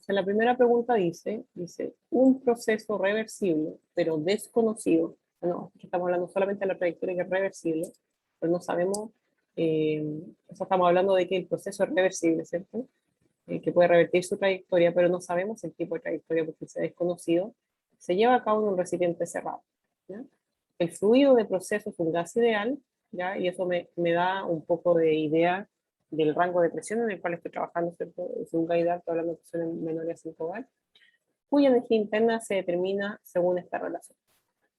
Entonces, la primera pregunta dice, un proceso reversible, pero desconocido. No, aquí estamos hablando solamente de la trayectoria que es reversible, pero no sabemos, estamos hablando de que el proceso es reversible, ¿cierto? Que puede revertir su trayectoria, pero no sabemos el tipo de trayectoria porque sea desconocido. Se lleva a cabo en un recipiente cerrado, ¿ya? El fluido de proceso es un gas ideal, ¿ya? Y eso me da un poco de idea del rango de presión en el cual estoy trabajando, ¿cierto? Es un gas ideal, estoy hablando de presiones menores a 5 bar, cuya energía interna se determina según esta relación,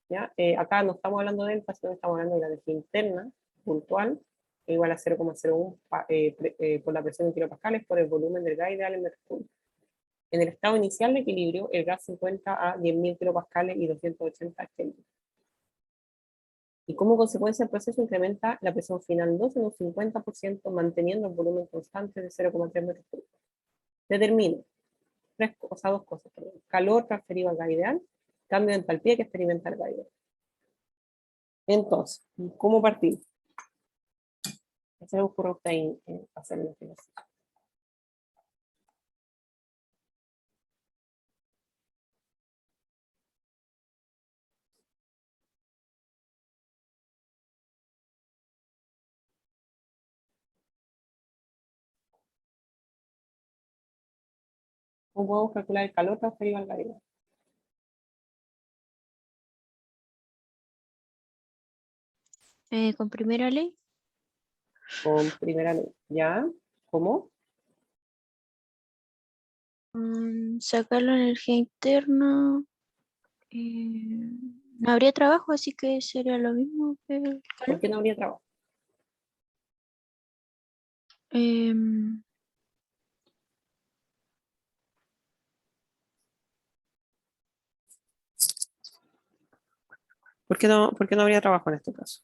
¿ya? Acá no estamos hablando de énfasis, no estamos hablando de la energía interna puntual, igual a 0,01 por la presión en kilopascales por el volumen del gas ideal en metros cúbicos. En el estado inicial de equilibrio, el gas se encuentra a 10.000 kilopascales y 280 Kelvin. Y como consecuencia, el proceso incrementa la presión final 2 en un 50%, manteniendo el volumen constante de 0,3 metros cúbicos. Determina dos cosas. Calor transferido al gas ideal, cambio de entalpía que experimenta el gas ideal. Entonces, ¿cómo partir? ¿Qué se le ocurre a usted hacer la investigación? ¿Cómo podemos calcular el calor transferido al gas ideal? Con primera ley. Con primera ley. ¿Ya? ¿Cómo? Sacar la energía interna. No habría trabajo, así que sería lo mismo que el ¿Por calor. qué no habría trabajo? Em, ¿Por qué no habría trabajo en este caso?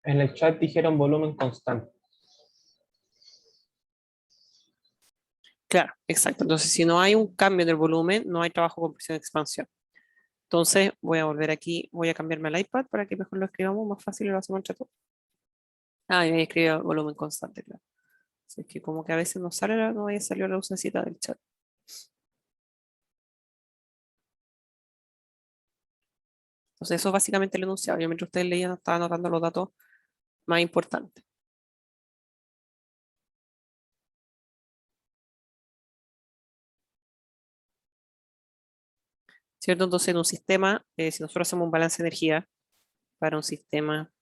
En el chat dijeron volumen constante. Claro, exacto. Entonces, si no hay un cambio en el volumen, no hay trabajo con presión de expansión. Entonces, voy a volver aquí, voy a cambiarme al iPad para que mejor lo escribamos más fácil y lo hacemos entre todos. Ah, y voy a escribir volumen constante, claro. Así es que como que a veces no sale, no vaya a salir la lucecita del chat. Entonces, eso es básicamente el enunciado. Yo mientras ustedes leían, estaba anotando los datos más importantes. ¿Cierto? Entonces, en un sistema, si nosotros hacemos un balance de energía para un sistema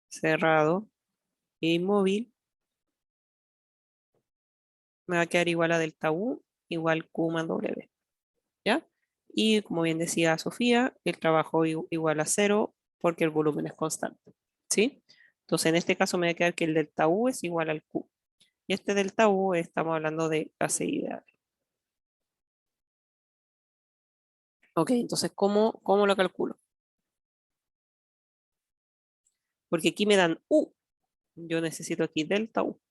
cerrado e inmóvil, me va a quedar igual a delta U igual Q más W. ¿Ya? Y como bien decía Sofía, el trabajo igual a 0 porque el volumen es constante. ¿Sí? Entonces, en este caso me va a quedar que el delta U es igual al Q. Y este delta U estamos hablando de gases ideales. Ok, entonces, ¿cómo lo calculo? Porque aquí me dan U. Yo necesito aquí delta U.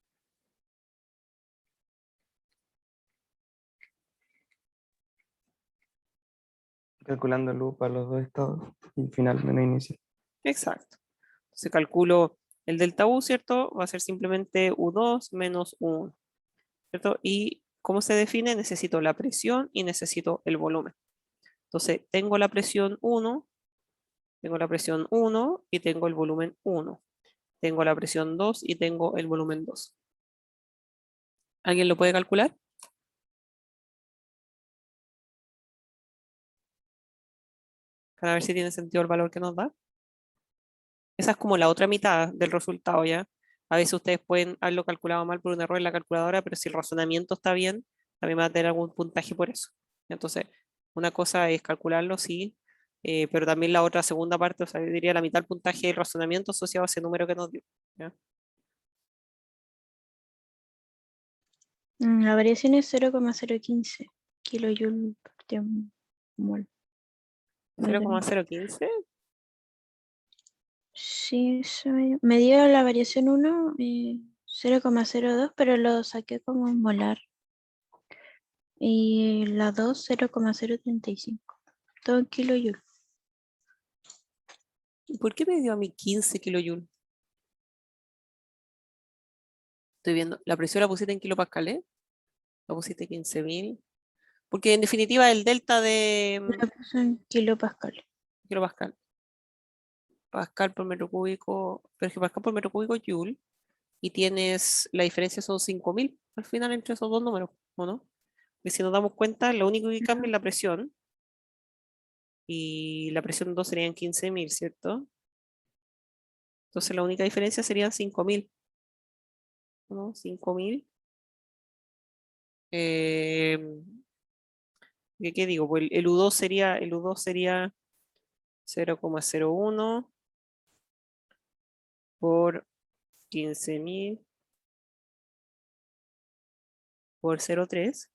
Calculando el U para los dos estados y final menos inicial. Exacto. Entonces calculo el delta U, ¿cierto? Va a ser simplemente U2 menos U1, ¿cierto? Y ¿cómo se define? Necesito la presión y necesito el volumen. Entonces, tengo la presión 1, tengo la presión 1 y tengo el volumen 1. Tengo la presión 2 y tengo el volumen 2. ¿Alguien lo puede calcular? Para ver si tiene sentido el valor que nos da. Esa es como la otra mitad del resultado, ¿ya? A veces ustedes pueden haberlo calculado mal por un error en la calculadora, pero si el razonamiento está bien, también va a tener algún puntaje por eso. Entonces, una cosa es calcularlo, sí, pero también la otra segunda parte, o sea, yo diría la mitad del puntaje del razonamiento asociado a ese número que nos dio, ¿ya? La variación es 0,015 kilojoule por mol. Muy bien. 0,015. Sí, me dio la variación 1, 0,02, pero lo saqué como molar. Y la 2, 0,035. Todo en kilojoule. ¿Y por qué me dio a mí 15 kilojoules? Estoy viendo. La presión la pusiste en kilopascales. La pusiste 15.000. Porque en definitiva el delta de La puse en kilopascal. kilopascal. Pascal por metro cúbico. Pero es que pascal por metro cúbico es joule. Y tienes. La diferencia son 5.000 al final entre esos dos números, ¿o no? Y si nos damos cuenta, lo único que cambia es la presión. Y la presión 2 serían 15.000, ¿cierto? Entonces la única diferencia serían 5.000. ¿No? 5.000. Eh, ¿Qué digo? Pues el U2 sería 0,01 por 15.000 por 0,3.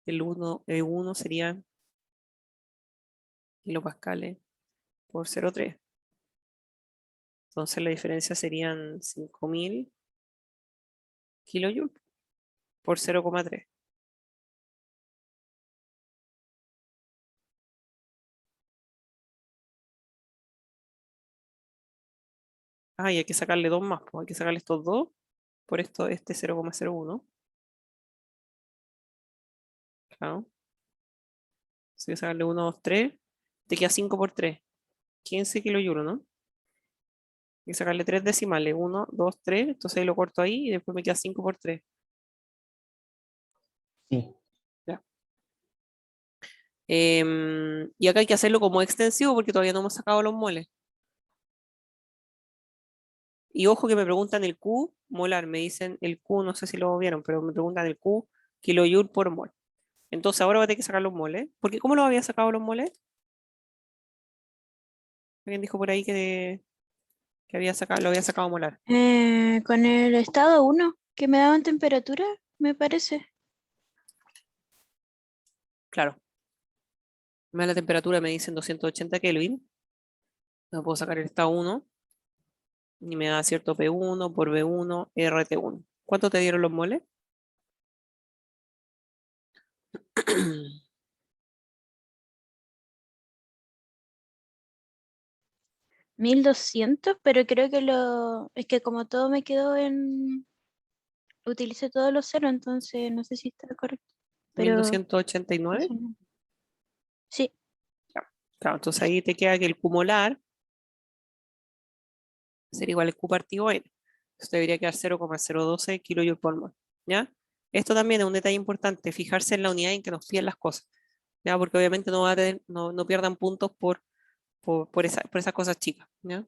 El 1 sería kilopascales por 0,3. Entonces la diferencia serían 5.000 kilojoules por 0,3. Ah, y hay que sacarle dos más, pues hay que sacarle estos dos por este 0,01. Claro. Si hay que sacarle 1, 2, 3, te queda 5 por 3. 15 kilojoules, ¿no? Hay que sacarle 3 decimales. 1, 2, 3. Entonces ahí lo corto ahí y después me queda 5 por 3. Sí. Ya. Y acá hay que hacerlo como extensivo porque todavía no hemos sacado los moles. Y ojo que me preguntan el Q molar, me dicen el Q, no sé si lo vieron, pero me preguntan el Q kilojoule por mol. Entonces ahora voy a tener que sacar los moles. Porque ¿cómo lo había sacado los moles? Alguien dijo por ahí que lo había sacado molar. Con el estado 1, que me daban temperatura, me parece. Claro. Me da la temperatura, me dicen 280 Kelvin. No puedo sacar el estado 1. Y me da cierto P1 por B1, RT1. ¿Cuánto te dieron los moles? 1200, pero creo que es que como todo me quedó utilicé todos los ceros, entonces no sé si está correcto. Pero 1289. eso no. Sí, Claro, entonces ahí te queda que el Q molar sería igual al Q partido N. Entonces debería quedar 0,012 kilojoules por mol. ¿Ya? Esto también es un detalle importante, fijarse en la unidad en que nos piden las cosas. ¿Ya? Porque obviamente no pierdan puntos por esas cosas chicas. ¿Ya?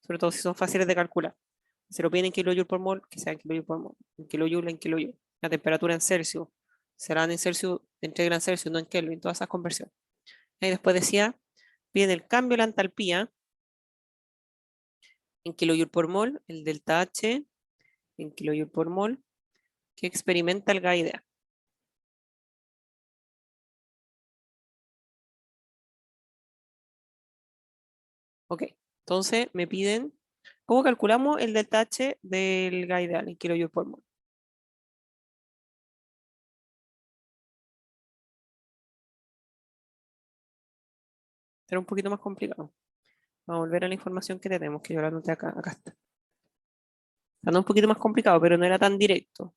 Sobre todo si son fáciles de calcular. Si se lo piden en kilojoules por mol, que sea en kilojoules por mol. En kilojoules. La temperatura en Celsius serán en Celsius, entregan en Celsius, no en Kelvin, todas esas conversiones. Y después decía, piden el cambio de la entalpía en kilojoule por mol, el delta H en kilojoule por mol, que experimenta el gas ideal. Ok, entonces me piden, ¿cómo calculamos el delta H del gas ideal en kilojoule por mol? Será un poquito más complicado. Vamos a volver a la información que tenemos, que yo la anoté acá, acá está. Está un poquito más complicado, pero no era tan directo.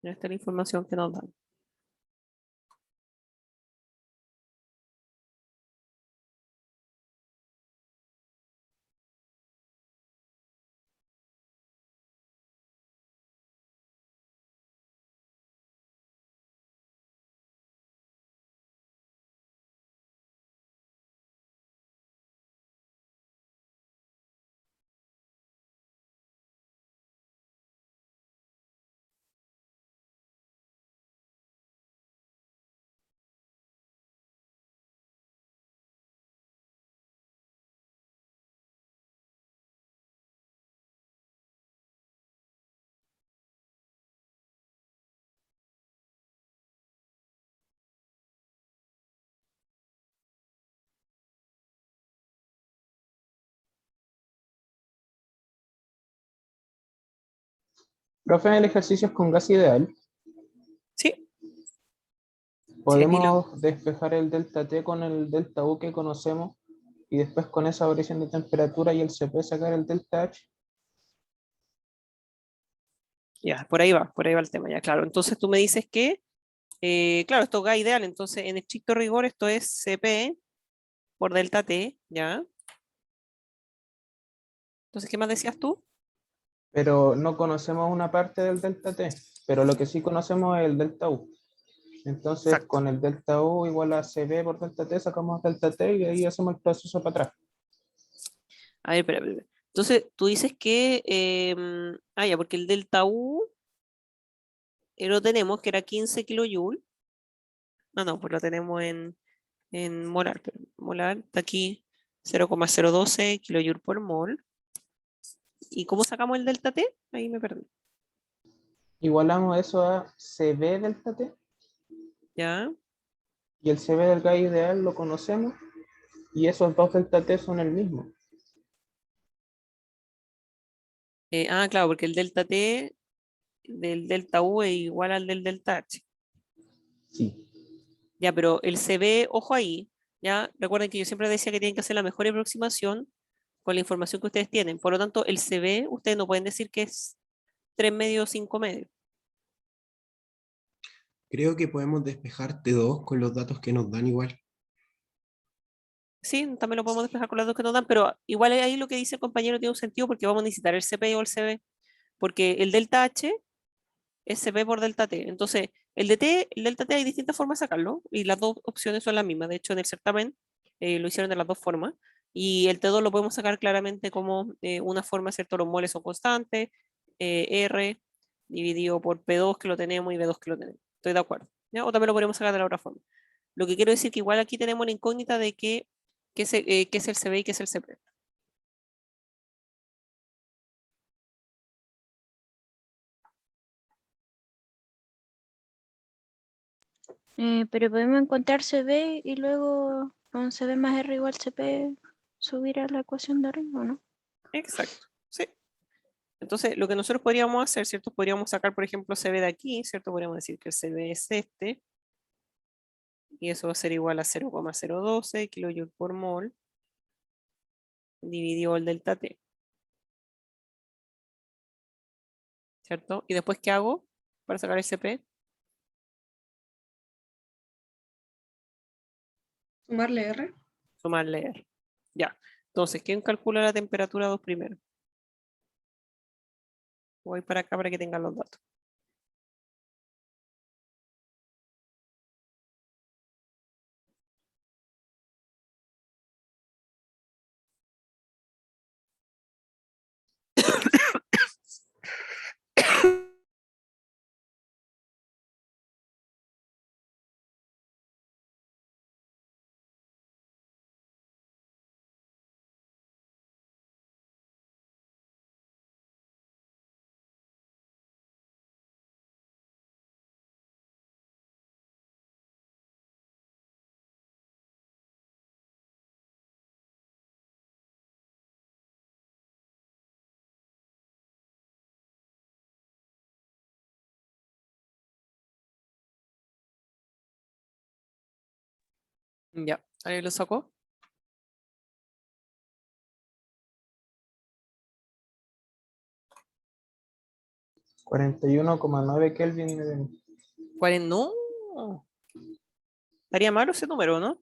Esta es la información que nos dan. Profe, el ejercicio es con gas ideal. Sí, aquí Podemos despejar el delta T con el delta U que conocemos y después con esa variación de temperatura y el CP sacar el delta H. ya, por ahí va el tema, ya, claro. Entonces tú me dices que, claro, esto es gas ideal, entonces en estricto rigor esto es CP por delta T, ¿ya? Entonces, ¿qué más decías tú? Pero no conocemos una parte del delta T, pero lo que sí conocemos es el delta U. Entonces, Exacto. con el delta U igual a CB por delta T, sacamos delta T y ahí hacemos el proceso para atrás. A ver, espera. Entonces, tú dices que, ya, porque el delta U lo tenemos, que era 15 kilojoules. No, pues lo tenemos en molar. Pero molar está aquí 0,012 kilojoules por mol. ¿Y cómo sacamos el delta T? Ahí me perdí. Igualamos eso a CB delta T ¿Ya? y el CB del gas ideal lo conocemos y esos dos delta T son el mismo. Claro, porque el delta T del delta U es igual al del delta H. Sí. Ya, pero el CB, ojo ahí, ya, recuerden que yo siempre decía que tienen que hacer la mejor aproximación con la información que ustedes tienen. Por lo tanto, el CB, ustedes no pueden decir que es 3 medios o 5 medios. Creo que podemos despejar T2 con los datos que nos dan igual. Sí, también lo podemos despejar con las dos que nos dan, pero igual ahí lo que dice el compañero tiene un sentido porque vamos a necesitar el CP o el CB, porque el delta H es CP por delta T. Entonces, el delta T hay distintas formas de sacarlo y las dos opciones son las mismas. De hecho, en el certamen lo hicieron de las dos formas. Y el T2 lo podemos sacar claramente como una forma, ¿cierto? Los moles son constantes, R dividido por P2 que lo tenemos y B2 que lo tenemos. Estoy de acuerdo. ¿Ya? O también lo podemos sacar de la otra forma. Lo que quiero decir que igual aquí tenemos la incógnita de qué es el CB y qué es el CP. Pero podemos encontrar CB y luego con CB más R igual CP subir a la ecuación de arriba, ¿o no? Exacto. Sí. Entonces, lo que nosotros podríamos hacer, ¿cierto? Podríamos sacar, por ejemplo, CB de aquí, ¿cierto? Podríamos decir que el CB es este, y eso va a ser igual a 0,012 kilojoules por mol, dividido el delta T, ¿cierto? Y después, ¿qué hago para sacar el CP? Sumarle R. Sumarle R. Ya. Entonces, ¿quién calcula la temperatura 2 primero? Voy para acá para que tengan los datos. Ya. ¿Alguien lo sacó? 41,9 Kelvin. De- No. Estaría malo ese número, ¿no?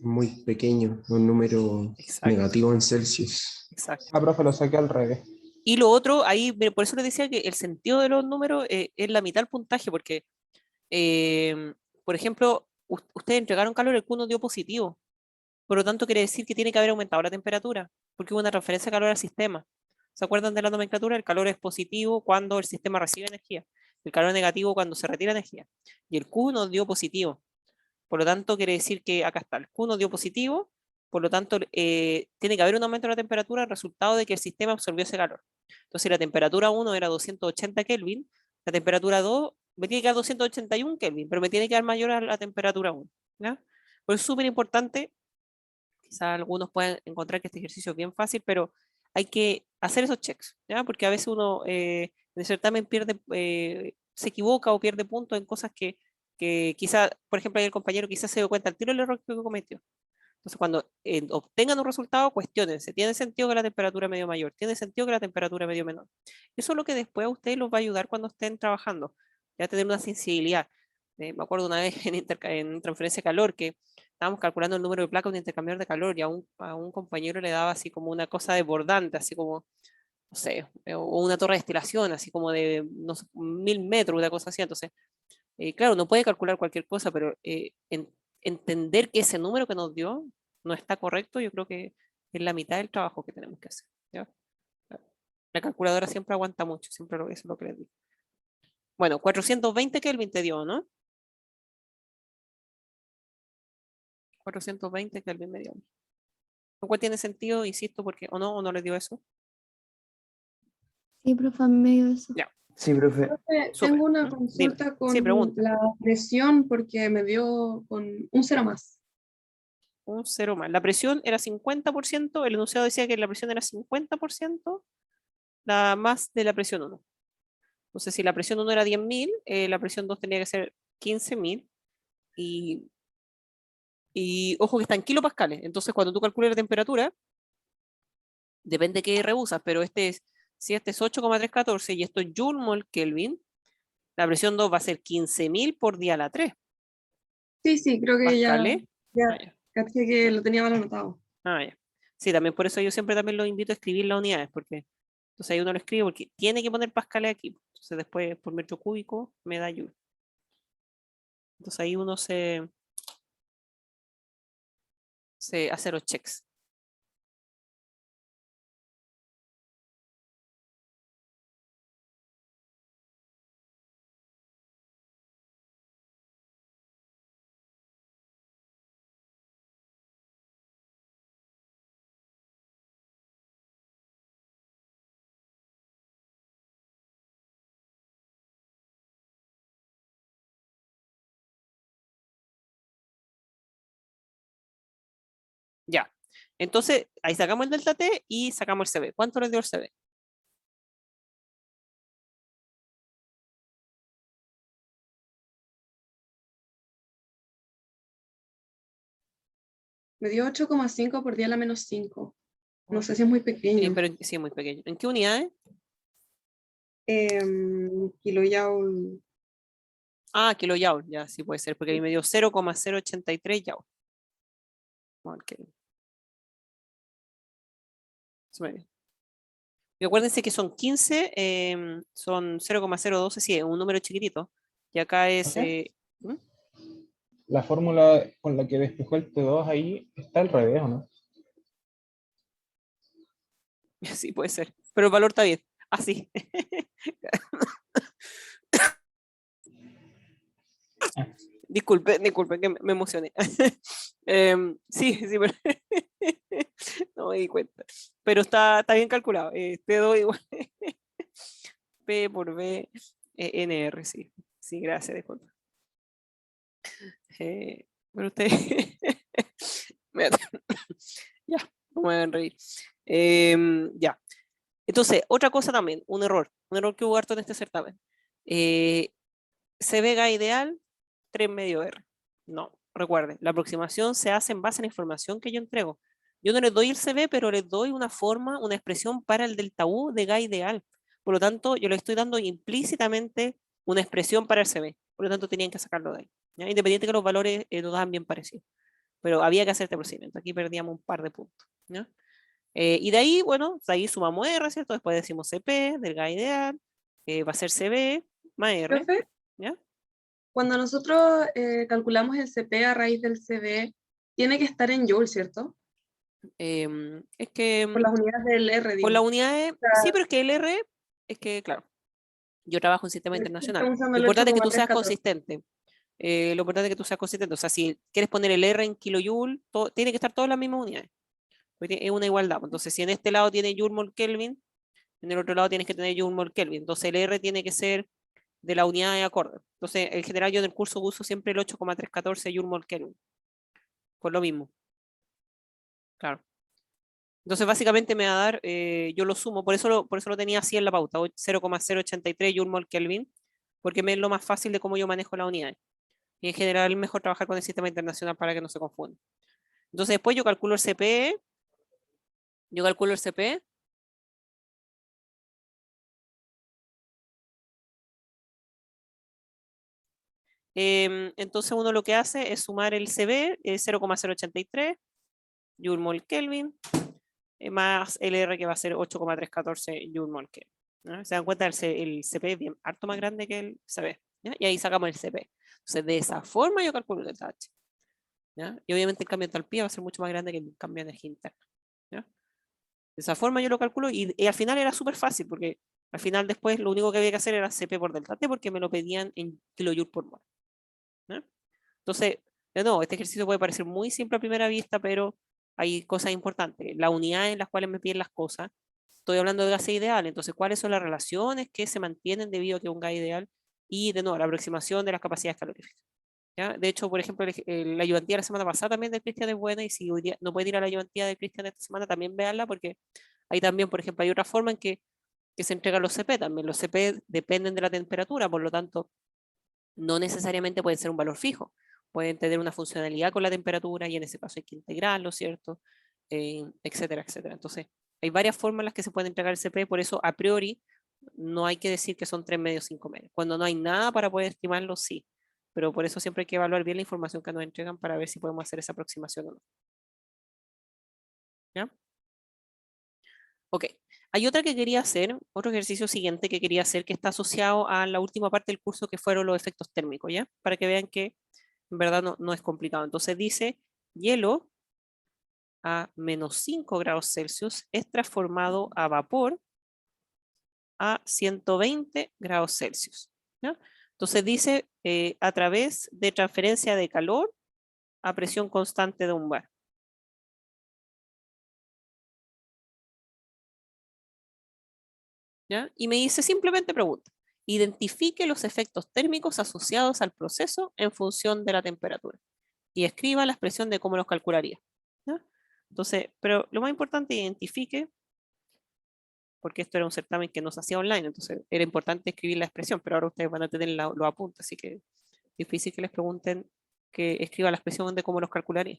Muy pequeño, un número Exacto. negativo en Celsius. Exacto. Ah, profe, lo saqué al revés. Y lo otro, ahí, por eso les decía que el sentido de los números es la mitad del puntaje, porque, por ejemplo, ustedes entregaron calor, el Q nos dio positivo. Por lo tanto, quiere decir que tiene que haber aumentado la temperatura, porque hubo una transferencia de calor al sistema. ¿Se acuerdan de la nomenclatura? El calor es positivo cuando el sistema recibe energía, el calor es negativo cuando se retira energía. Y el Q nos dio positivo. Por lo tanto, quiere decir que acá está, el Q nos dio positivo, por lo tanto, tiene que haber un aumento de la temperatura, resultado de que el sistema absorbió ese calor. Entonces, si la temperatura 1 era 280 Kelvin, la temperatura 2 me tiene que dar 281 Kelvin, pero me tiene que dar mayor a la temperatura 1. ¿Ya? Pues es súper importante. Quizás algunos pueden encontrar que este ejercicio es bien fácil, pero hay que hacer esos checks, ¿ya? Porque a veces uno en el certamen pierde, se equivoca o pierde puntos en cosas que quizá, por ejemplo, ahí el compañero quizás se dio cuenta al tiro del error que cometió. Entonces, cuando obtengan un resultado, cuestionense. ¿Tiene sentido que la temperatura es medio mayor? ¿Tiene sentido que la temperatura es medio menor? Eso es lo que después a ustedes los va a ayudar cuando estén trabajando. Ya tener una sensibilidad. Me acuerdo una vez en transferencia de calor que estábamos calculando el número de placas de un intercambiador de calor y a un compañero le daba así como una cosa desbordante, así como, no sé, o una torre de destilación, así como de, no sé, 1000 metros, una cosa así. Entonces, claro, no puede calcular cualquier cosa, pero entender que ese número que nos dio no está correcto, yo creo que es la mitad del trabajo que tenemos que hacer. ¿Ya? La calculadora siempre aguanta mucho, siempre eso es lo que les digo. Bueno, 420 Kelvin te dio, ¿no? 420 Kelvin me dio. Lo cual tiene sentido, insisto, porque o no les dio eso. Sí, profe, a mí me dio eso. Ya, Sí, profe. Profe, súper. tengo una Dime. consulta con Sí, pregunta. la presión porque me dio con un 0 más. Un 0 más. La presión era 50%, el enunciado decía que la presión era 50% la más de la presión 1. Entonces, si la presión 1 era 10.000, la presión 2 tenía que ser 15.000. Y ojo que está en kilopascales. Entonces, cuando tú calculas la temperatura, depende qué rebusas, pero si este es 8,314 y esto es Joule mol Kelvin, la presión 2 va a ser 15.000 por día a la 3 Sí, creo que pascales. ya Ah, ya. caché que lo tenía mal anotado. Ah, ya. Sí, también por eso yo siempre también los invito a escribir las unidades, porque entonces ahí uno lo escribe porque tiene que poner pascales aquí. Entonces después por metro cúbico me da Joule. Entonces ahí uno se hace los checks. Ya. Entonces, ahí sacamos el delta T y sacamos el CB. ¿Cuánto les dio el CB? Me dio 8,5 por día a la menos 5. No sé si es muy pequeño. Pero sí, es muy pequeño. ¿En qué unidades? Kilojoule. Ah, kilojoule, ya sí puede ser, porque ahí me dio 0,083 joule. Ok. Y acuérdense que son 15, son 0,012, sí, es un número chiquitito. Y acá es... Profe, ¿Mm? la fórmula con la que despejó el T2 ahí está al revés, ¿o no? Sí, puede ser. Pero el valor está bien. Así. Disculpe, que me emocioné. Sí, pero no me di cuenta. Pero está bien calculado. Te doy igual. P por B, NR, sí. Sí, gracias, disculpa. Pero usted. Ya, no me hagan reír. Ya. Entonces, otra cosa también, un error que hubo harto en este certamen. CB GA ideal, 3 medio R. No, recuerden, la aproximación se hace en base a la información que yo entrego. Yo no les doy el CB, pero les doy una forma, una expresión para el delta U de GA ideal. Por lo tanto, yo le estoy dando implícitamente una expresión para el CB. Por lo tanto, tenían que sacarlo de ahí. ¿Ya? Independiente que los valores nos daban bien parecidos. Pero había que hacer este procedimiento. Aquí perdíamos un par de puntos. ¿Ya? Y de ahí, bueno, de ahí sumamos R, ¿cierto? Después decimos CP del GA ideal, va a ser CB más R. Profe, ¿Ya? cuando nosotros calculamos el CP a raíz del CB, tiene que estar en Joule, ¿cierto? Es que Por las unidades del R, por digo. las unidades, sea, sí, pero es que el R, es que, claro, yo trabajo en sistema internacional. Estamos usando Lo el importante es que tú seas 8,314. consistente. Lo importante es que tú seas consistente. O sea, si quieres poner el R en kilojoule, tiene que estar todas las mismas unidades. Porque es una igualdad. Entonces, si en este lado tiene Joule mol Kelvin, en el otro lado tienes que tener Joule mol Kelvin. Entonces, el R tiene que ser de la unidad de acorde. Entonces, en general, yo en el curso uso siempre el 8,314 Joule mol Kelvin. Por lo mismo. Claro. Entonces básicamente me va a dar, yo lo sumo, por eso lo tenía así en la pauta, 0,083 Joule mol Kelvin, porque me es lo más fácil de cómo yo manejo la unidad. Y en general es mejor trabajar con el sistema internacional para que no se confunda. Entonces después yo calculo el CP, entonces uno lo que hace es sumar el CB, 0,083 Joule mol Kelvin, más el R que va a ser 8,314 Joule mol Kelvin. ¿No? Se dan cuenta, el CP es bien harto más grande que el CB. ¿Ya? Y ahí sacamos el CP. Entonces de esa forma yo calculo el H. ¿Ya? Y obviamente el cambio de entalpía va a ser mucho más grande que el cambio de energía interna. ¿Ya? De esa forma yo lo calculo y al final era súper fácil porque al final después lo único que había que hacer era CP por delta T porque me lo pedían en kilojoules por mol. ¿Ya? Entonces, de nuevo, este ejercicio puede parecer muy simple a primera vista, pero hay cosas importantes. La unidad en las cuales me piden las cosas. Estoy hablando de gases ideales, entonces, ¿cuáles son las relaciones que se mantienen debido a que es un gas ideal? Y, de nuevo, la aproximación de las capacidades caloríficas. ¿Ya? De hecho, por ejemplo, la ayudantía de la semana pasada también del Cristian es buena, y si hoy día no pueden ir a la ayudantía del Cristian esta semana, también véanla, porque ahí también, por ejemplo, hay otra forma en que se entregan los CP también. Los CP dependen de la temperatura, por lo tanto, no necesariamente pueden ser un valor fijo. Pueden tener una funcionalidad con la temperatura y en ese caso hay que integrarlo, ¿cierto? Etcétera, etcétera. Entonces, hay varias formas en las que se puede entregar el CP, por eso a priori no hay que decir que son 3 medios, 5 medios. Cuando no hay nada para poder estimarlo, sí. Pero por eso siempre hay que evaluar bien la información que nos entregan para ver si podemos hacer esa aproximación o no. ¿Ya? Ok. Hay otra que quería hacer, otro ejercicio siguiente que quería hacer que está asociado a la última parte del curso que fueron los efectos térmicos, ¿ya? Para que vean que en verdad no es complicado. Entonces dice, hielo a menos 5 grados Celsius es transformado a vapor a 120 grados Celsius. ¿Ya? Entonces dice, a través de transferencia de calor a presión constante de un bar. ¿Ya? Y me dice, simplemente pregunta, identifique los efectos térmicos asociados al proceso en función de la temperatura. Y escriba la expresión de cómo los calcularía. ¿Ya? Entonces, pero lo más importante, identifique, porque esto era un certamen que nos hacía online, entonces era importante escribir la expresión, pero ahora ustedes van a tener los apuntes, así que es difícil que les pregunten que escriba la expresión de cómo los calcularía.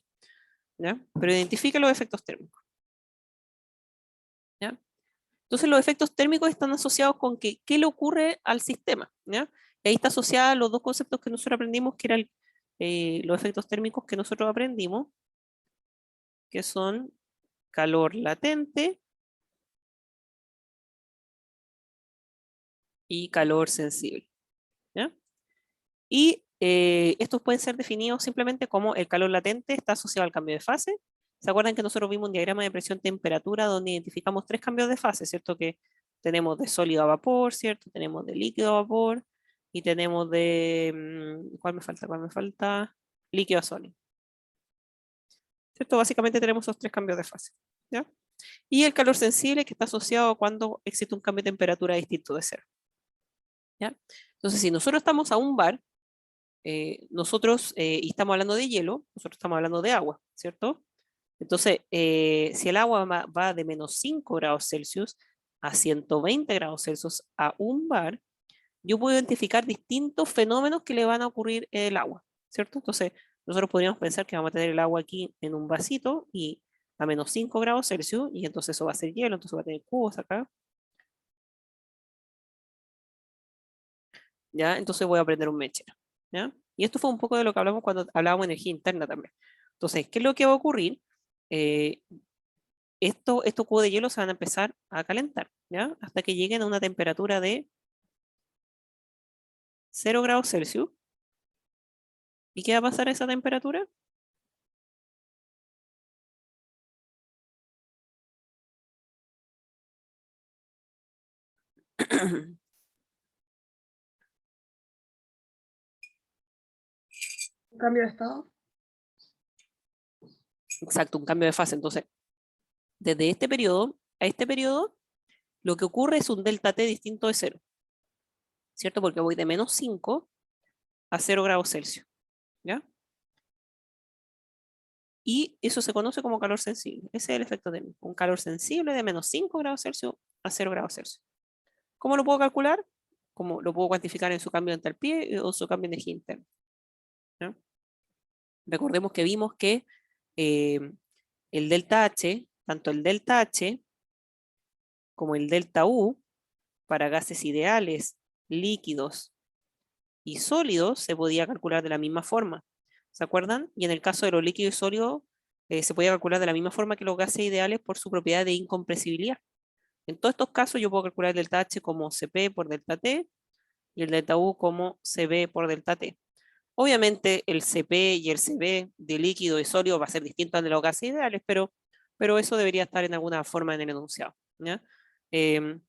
¿Ya? Pero identifique los efectos térmicos. ¿Ya? Entonces los efectos térmicos están asociados con qué le ocurre al sistema. ¿Ya? Y ahí está asociada los dos conceptos que nosotros aprendimos, que eran los efectos térmicos que nosotros aprendimos, que son calor latente y calor sensible. ¿Ya? Y estos pueden ser definidos simplemente como el calor latente está asociado al cambio de fase. ¿Se acuerdan que nosotros vimos un diagrama de presión-temperatura donde identificamos 3 cambios de fase, ¿cierto? Que tenemos de sólido a vapor, ¿cierto? Tenemos de líquido a vapor y tenemos de... ¿cuál me falta? ¿Cuál me falta? Líquido a sólido. ¿Cierto? Básicamente tenemos esos 3 cambios de fase. ¿Ya? Y el calor sensible que está asociado cuando existe un cambio de temperatura distinto de cero. ¿Ya? Entonces, si nosotros estamos a un bar, nosotros, y estamos hablando de hielo, nosotros estamos hablando de agua, ¿cierto? Entonces, si el agua va de menos 5 grados Celsius a 120 grados Celsius a un bar, yo puedo identificar distintos fenómenos que le van a ocurrir al agua, ¿cierto? Entonces, nosotros podríamos pensar que vamos a tener el agua aquí en un vasito y a menos 5 grados Celsius, y entonces eso va a ser hielo, entonces va a tener cubos acá. ¿Ya? Entonces voy a prender un mechero, ¿ya? Y esto fue un poco de lo que hablamos cuando hablábamos de energía interna también. Entonces, ¿qué es lo que va a ocurrir? Eh, estos cubos de hielo se van a empezar a calentar, ¿ya? Hasta que lleguen a una temperatura de 0 grados Celsius. ¿Y qué va a pasar a esa temperatura? Un cambio de estado. Exacto, un cambio de fase. Entonces, desde este periodo a este periodo, lo que ocurre es un delta T distinto de 0, ¿cierto? Porque voy de menos 5 a 0 grados Celsius, ¿ya? Y eso se conoce como calor sensible. Ese es el efecto térmico. Un calor sensible de menos 5 grados Celsius a 0 grados Celsius. ¿Cómo lo puedo calcular? Como lo puedo cuantificar en su cambio de entalpía o su cambio de energía interna. ¿Ya? Recordemos que vimos que el delta H, tanto el delta H como el delta U, para gases ideales, líquidos y sólidos, se podía calcular de la misma forma. ¿Se acuerdan? Y en el caso de los líquidos y sólidos, se podía calcular de la misma forma que los gases ideales por su propiedad de incompresibilidad. En todos estos casos yo puedo calcular el delta H como Cp por delta T y el delta U como Cb por delta T. Obviamente el Cp y el Cb de líquido y sólido va a ser distinto al de los gases ideales, pero eso debería estar en alguna forma en el enunciado. ¿Ya? Pero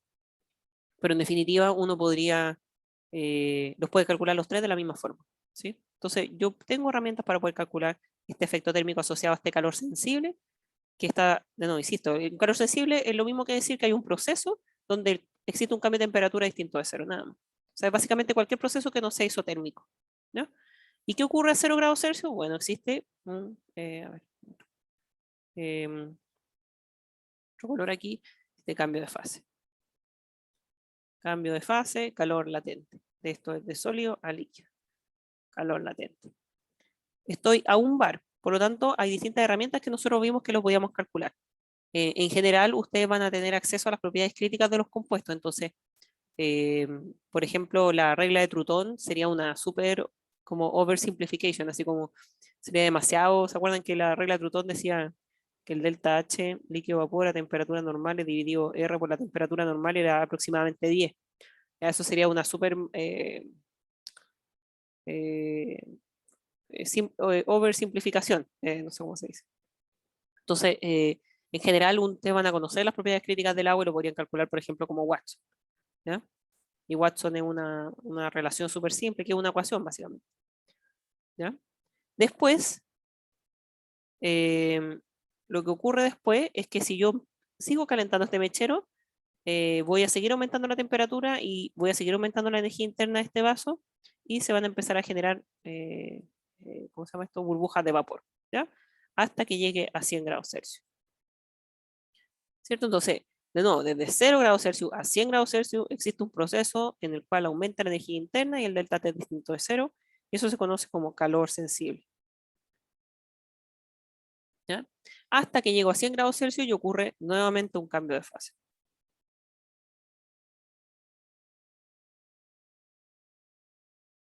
en definitiva uno podría, los puede calcular los tres de la misma forma. ¿Sí? Entonces yo tengo herramientas para poder calcular este efecto térmico asociado a este calor sensible, que está, de nuevo, insisto, el calor sensible es lo mismo que decir que hay un proceso donde existe un cambio de temperatura distinto de cero, nada más. O sea, básicamente cualquier proceso que no sea isotérmico. ¿No? ¿Y qué ocurre a 0 grados Celsius? Bueno, existe un, otro color aquí, este cambio de fase. Cambio de fase, calor latente. De esto es de sólido a líquido. Calor latente. Estoy a un bar, por lo tanto hay distintas herramientas que nosotros vimos que lo podíamos calcular. En general, ustedes van a tener acceso a las propiedades críticas de los compuestos, entonces, por ejemplo, la regla de Trutón sería una súper como oversimplification, así como sería demasiado. ¿Se acuerdan que la regla de Trutón decía que el delta H líquido vapor a temperatura normal dividido R por la temperatura normal era aproximadamente 10? Eso sería una súper oversimplificación, no sé cómo se dice. Entonces, en general, ustedes van a conocer las propiedades críticas del agua y lo podrían calcular, por ejemplo, como Watson. ¿Ya? Y Watson es una relación súper simple, que es una ecuación, básicamente. ¿Ya? Después, lo que ocurre después es que si yo sigo calentando este mechero, voy a seguir aumentando la temperatura y voy a seguir aumentando la energía interna de este vaso y se van a empezar a generar, ¿cómo se llama esto? Burbujas de vapor, ¿ya? Hasta que llegue a 100 grados Celsius. ¿Cierto? Entonces, de nuevo, desde 0 grados Celsius a 100 grados Celsius existe un proceso en el cual aumenta la energía interna y el delta T es distinto de 0, y eso se conoce como calor sensible. ¿Ya? Hasta que llego a 100 grados Celsius y ocurre nuevamente un cambio de fase.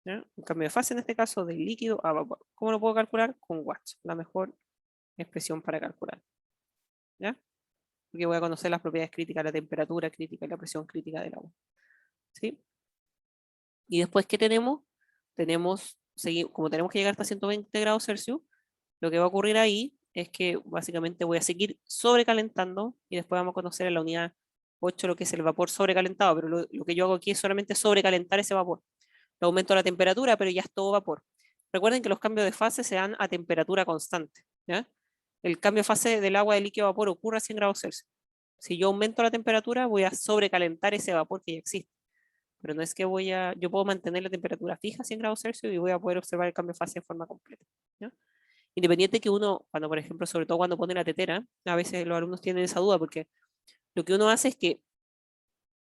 ¿Ya? Un cambio de fase en este caso de líquido a vapor. ¿Cómo lo puedo calcular? Con Watts, la mejor expresión para calcular. ¿Ya? Porque voy a conocer las propiedades críticas, la temperatura crítica y la presión crítica del agua. ¿Sí? Y después, ¿qué tenemos? Como tenemos que llegar hasta 120 grados Celsius, lo que va a ocurrir ahí es que básicamente voy a seguir sobrecalentando y después vamos a conocer en la unidad 8 lo que es el vapor sobrecalentado, pero lo que yo hago aquí es solamente sobrecalentar ese vapor. Lo aumento la temperatura, pero ya es todo vapor. Recuerden que los cambios de fase se dan a temperatura constante. ¿Ya? El cambio de fase del agua de líquido a vapor ocurre a 100 grados Celsius. Si yo aumento la temperatura, voy a sobrecalentar ese vapor que ya existe. Pero no es que yo puedo mantener la temperatura fija a 100 grados Celsius y voy a poder observar el cambio de fase en forma completa. ¿Ya? Independiente que uno, cuando por ejemplo, sobre todo cuando pone la tetera, a veces los alumnos tienen esa duda porque lo que uno hace es que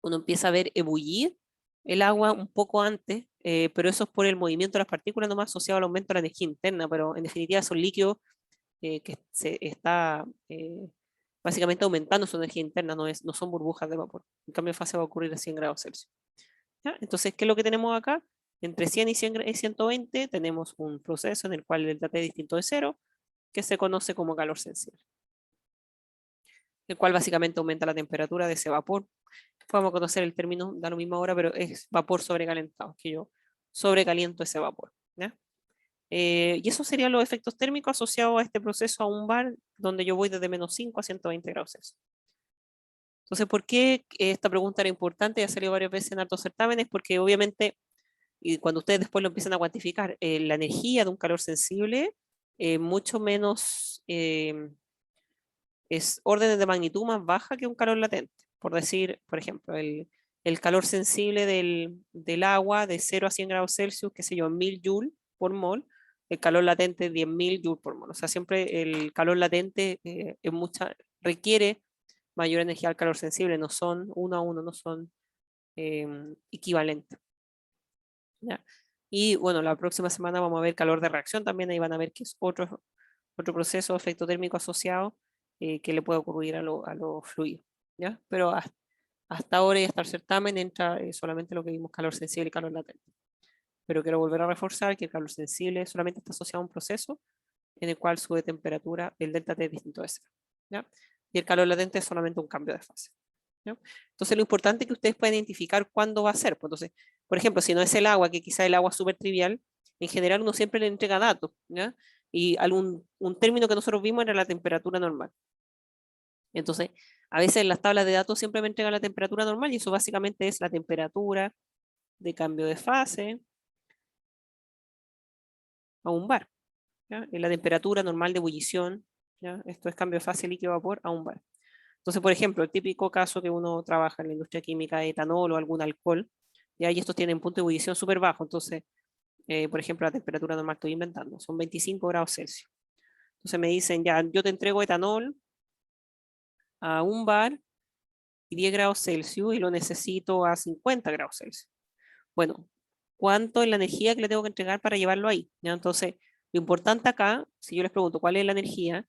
uno empieza a ver ebullir el agua un poco antes, pero eso es por el movimiento de las partículas nomás asociado al aumento de la energía interna, pero en definitiva son líquidos que se está básicamente aumentando su energía interna, no son burbujas de vapor. En cambio, fase va a ocurrir a 100 grados Celsius. ¿Ya? Entonces, ¿qué es lo que tenemos acá? Entre 100 y 120 tenemos un proceso en el cual el delta T es distinto de 0, que se conoce como calor sensible, el cual básicamente aumenta la temperatura de ese vapor. Vamos a conocer el término, da lo mismo ahora, pero es vapor sobrecalentado, que yo sobrecaliento ese vapor. ¿Ya? Y esos serían los efectos térmicos asociados a este proceso a un bar donde yo voy desde menos 5 a 120 grados Celsius. Entonces, ¿por qué esta pregunta era importante? Ya salió varias veces en altos certámenes, porque obviamente, y cuando ustedes después lo empiezan a cuantificar, la energía de un calor sensible mucho menos, es órdenes de magnitud más baja que un calor latente. Por decir, por ejemplo, el calor sensible del agua de 0 a 100 grados Celsius, qué sé yo, 1000 joules por mol, el calor latente 10.000 joules por mol. O sea, siempre el calor latente requiere mayor energía al calor sensible, no son 1 a 1, no son equivalentes. ¿Ya? Y bueno, la próxima semana vamos a ver calor de reacción también, ahí van a ver que es otro proceso, efecto térmico asociado que le puede ocurrir a los fluidos. ¿Ya? Pero hasta ahora y hasta el certamen entra solamente lo que vimos, calor sensible y calor latente. Pero quiero volver a reforzar que el calor sensible solamente está asociado a un proceso en el cual sube temperatura, el delta T es distinto de cero. ¿Ya? Y el calor latente es solamente un cambio de fase. ¿Ya? Entonces lo importante es que ustedes puedan identificar cuándo va a ser. Pues, entonces, por ejemplo, si no es el agua, que quizá el agua es súper trivial, en general uno siempre le entrega datos. ¿Ya? Y un término que nosotros vimos era la temperatura normal. Entonces, a veces en las tablas de datos siempre me entregan la temperatura normal y eso básicamente es la temperatura de cambio de fase a un bar. ¿Ya? En la temperatura normal de ebullición, ¿ya? Esto es cambio de fase líquido-vapor a un bar. Entonces, por ejemplo, el típico caso que uno trabaja en la industria química de etanol o algún alcohol, ¿ya? Y estos tienen punto de ebullición súper bajo. Entonces, por ejemplo, la temperatura normal, estoy inventando, son 25 grados Celsius. Entonces me dicen, ya, yo te entrego etanol a un bar y 10 grados Celsius y lo necesito a 50 grados Celsius. Bueno, ¿cuánto es la energía que le tengo que entregar para llevarlo ahí? ¿Ya? Entonces, lo importante acá, si yo les pregunto cuál es la energía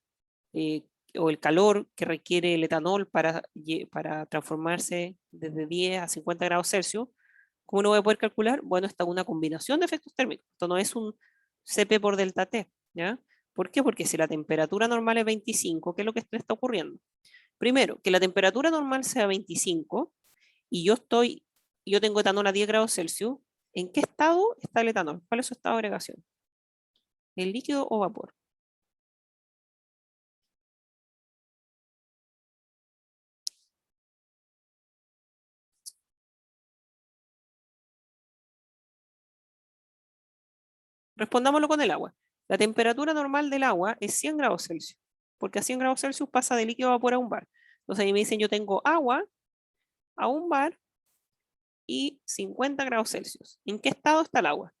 o el calor que requiere el etanol para transformarse desde 10 a 50 grados Celsius, ¿cómo lo voy a poder calcular? Bueno, está una combinación de efectos térmicos. Esto no es un Cp por delta T. ¿Ya? ¿Por qué? Porque si la temperatura normal es 25, ¿qué es lo que está ocurriendo? Primero, que la temperatura normal sea 25 y yo tengo etanol a 10 grados Celsius. ¿En qué estado está el etanol? ¿Cuál es su estado de agregación? ¿En líquido o vapor? Respondámoslo con el agua. La temperatura normal del agua es 100 grados Celsius, porque a 100 grados Celsius pasa de líquido a vapor a un bar. Entonces ahí me dicen, yo tengo agua a un bar y 50 grados Celsius. ¿En qué estado está el agua?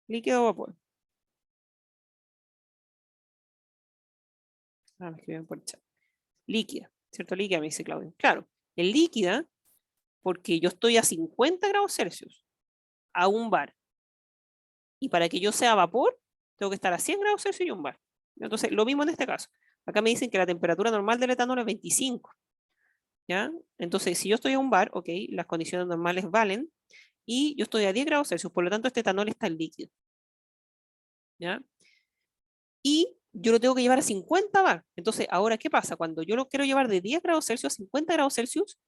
¿Líquido o vapor? Me escriben por el chat. Líquida, ¿cierto? Líquida, me dice Claudio. Claro, el líquida, porque yo estoy a 50 grados Celsius a un bar. Y para que yo sea vapor, tengo que estar a 100 grados Celsius y un bar. Entonces, lo mismo en este caso. Acá me dicen que la temperatura normal del etanol es 25. ¿Ya? Entonces, si yo estoy a un bar, ok, las condiciones normales valen, y yo estoy a 10 grados Celsius, por lo tanto, este etanol está en líquido. ¿Ya? Y yo lo tengo que llevar a 50 bar. Entonces, ahora, ¿qué pasa? Cuando yo lo quiero llevar de 10 grados Celsius a 50 grados Celsius,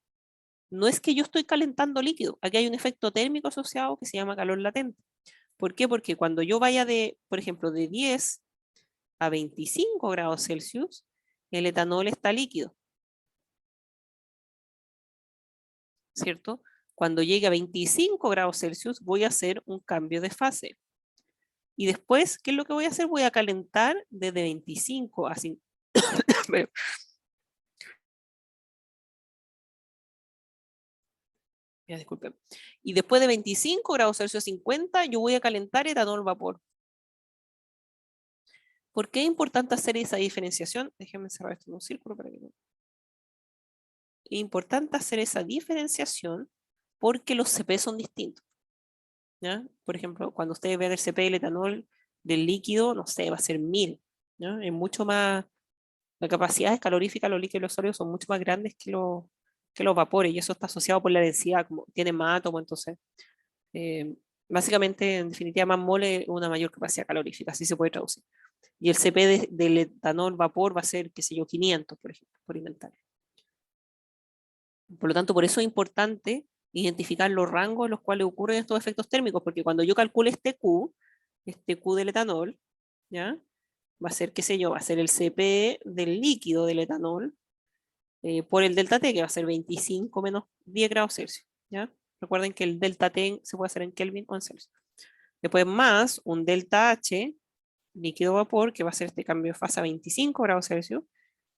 no es que yo estoy calentando líquido. Aquí hay un efecto térmico asociado que se llama calor latente. ¿Por qué? Porque cuando yo vaya por ejemplo, de 10 a 25 grados Celsius, el etanol está líquido. ¿Cierto? Cuando llegue a 25 grados Celsius, voy a hacer un cambio de fase. Y después, ¿qué es lo que voy a hacer? Voy a calentar desde 25 a 5. Ya, disculpen. Y después de 25 grados Celsius a 50, yo voy a calentar etanol vapor. ¿Por qué es importante hacer esa diferenciación? Déjenme cerrar esto en un círculo para que no. Es importante hacer esa diferenciación porque los CP son distintos. ¿Ya? Por ejemplo, cuando ustedes vean el CP del etanol del líquido, no sé, va a ser 1000. ¿Ya? Es mucho más, la capacidad calorífica de los líquidos y los sólidos son mucho más grandes que los vapores, y eso está asociado por la densidad, como tiene más átomos, entonces, básicamente, en definitiva, más mole, una mayor capacidad calorífica, así se puede traducir. Y el CP del etanol vapor va a ser, qué sé yo, 500, por ejemplo, por inventar. Por lo tanto, por eso es importante identificar los rangos en los cuales ocurren estos efectos térmicos, porque cuando yo calcule este Q del etanol, ¿ya? Va a ser, qué sé yo, va a ser el CP del líquido del etanol por el delta T, que va a ser 25 menos 10 grados Celsius, ¿ya? Recuerden que el delta T se puede hacer en Kelvin o en Celsius. Después más un delta H, líquido vapor, que va a ser este cambio de fase a 25 grados Celsius,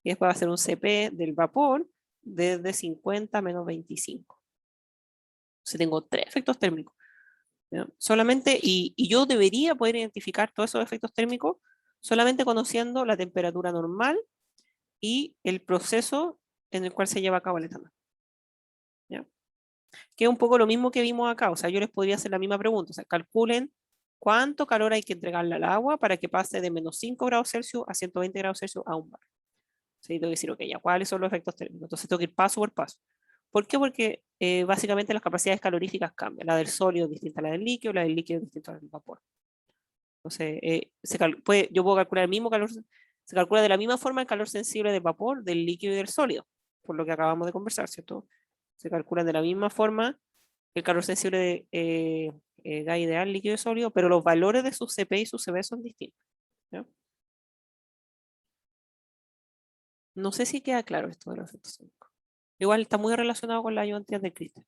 y después va a ser un CP del vapor desde 50 menos 25. Entonces tengo 3 efectos térmicos. ¿ya? Solamente, y yo debería poder identificar todos esos efectos térmicos solamente conociendo la temperatura normal y el proceso en el cual se lleva a cabo el etanol. ¿Ya? Que es un poco lo mismo que vimos acá, o sea, yo les podría hacer la misma pregunta, o sea, calculen cuánto calor hay que entregarle al agua para que pase de menos 5 grados Celsius a 120 grados Celsius a un bar. ¿Sí? Tengo que decir, ok, ya, ¿cuáles son los efectos térmicos? Entonces tengo que ir paso por paso. ¿Por qué? Porque básicamente las capacidades caloríficas cambian. La del sólido es distinta a la del líquido es distinta a la del vapor. Entonces, yo puedo calcular el mismo calor, se calcula de la misma forma el calor sensible del vapor, del líquido y del sólido, por lo que acabamos de conversar, ¿cierto? Se calcula de la misma forma el calor sensible de gas ideal, líquido y sólido, pero los valores de sus CP y sus CB son distintos. ¿Ya? No sé si queda claro esto de los efectos térmicos. Igual está muy relacionado con la ayudantías de Christer,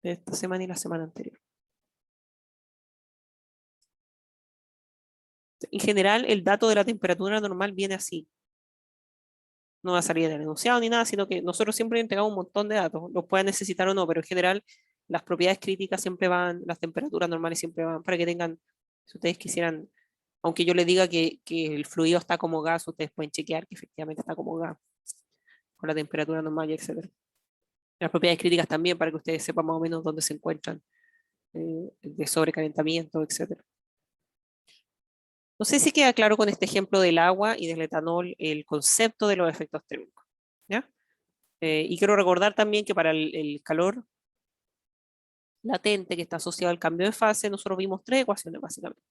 de esta semana y la semana anterior. En general, el dato de la temperatura normal viene así. No va a salir en el enunciado ni nada, sino que nosotros siempre entregamos un montón de datos, los pueden necesitar o no, pero en general las propiedades críticas siempre van, las temperaturas normales siempre van, para que tengan, si ustedes quisieran, aunque yo les diga que el fluido está como gas, ustedes pueden chequear que efectivamente está como gas, con la temperatura normal y etc. Las propiedades críticas también, para que ustedes sepan más o menos dónde se encuentran, de sobrecalentamiento, etc. No sé si queda claro con este ejemplo del agua y del etanol el concepto de los efectos térmicos. ¿Ya? Y quiero recordar también que para el calor latente que está asociado al cambio de fase, nosotros vimos tres ecuaciones básicamente.